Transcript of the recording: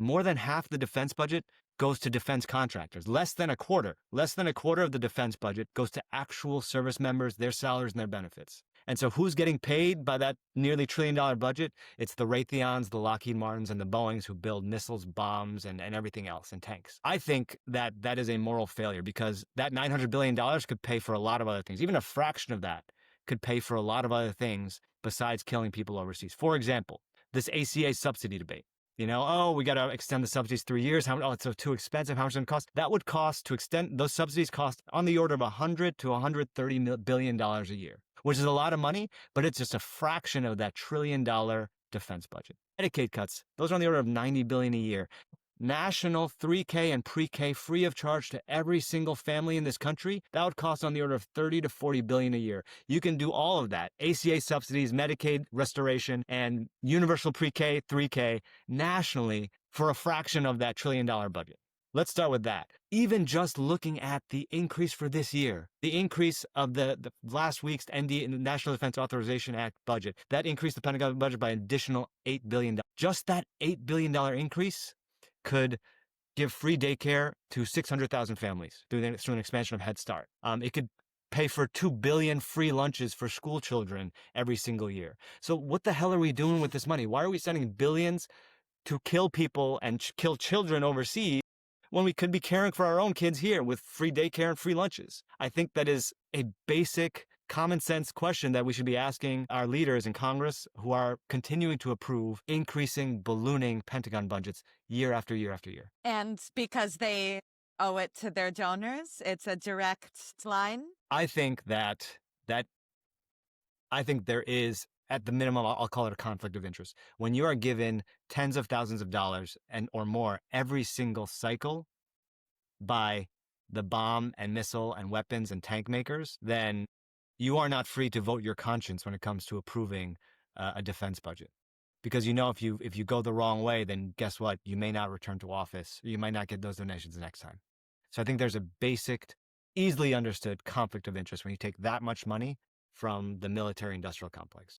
more than half the defense budget goes to defense contractors. Less than a quarter of the defense budget goes to actual service members, their salaries and their benefits. And so who's getting paid by that nearly $1 trillion budget? It's the Raytheons, the Lockheed Martins, and the Boeings who build missiles, bombs, and everything else, and tanks. I think that is a moral failure because that $900 billion could pay for a lot of other things. Even a fraction of that could pay for a lot of other things besides killing people overseas. For example, this ACA subsidy debate. We got to extend the subsidies 3 years. It's so too expensive. How much does it cost? That would cost to extend those subsidies cost on the order of $100 to $130 billion a year, which is a lot of money, but it's just a fraction of that $1 trillion defense budget. Medicaid cuts, those are on the order of $90 billion a year. National 3K and pre-K free of charge to every single family in this country, that would cost on the order of $30 to $40 billion a year. You can do all of that. ACA subsidies, Medicaid restoration, and universal pre-K, 3K nationally for a fraction of that $1 trillion budget. Let's start with that. Even just looking at the increase for this year, the increase of the last week's National Defense Authorization Act budget, that increased the Pentagon budget by an additional $8 billion. Just that $8 billion increase could give free daycare to 600,000 families through an expansion of Head Start. It could pay for 2 billion free lunches for school children every single year. So what the hell are we doing with this money? Why are we sending billions to kill people and kill children overseas when we could be caring for our own kids here with free daycare and free lunches? I think that is a basic common sense question that we should be asking our leaders in Congress who are continuing to approve increasing, ballooning Pentagon budgets year after year after year. And because they owe it to their donors, it's a direct line? I think there is, at the minimum, I'll call it a conflict of interest. When you are given tens of thousands of dollars or more every single cycle by the bomb and missile and weapons and tank makers, then you are not free to vote your conscience when it comes to approving a defense budget. Because if you go the wrong way, then guess what? You may not return to office. You might not get those donations next time. So I think there's a basic, easily understood conflict of interest when you take that much money from the military-industrial complex.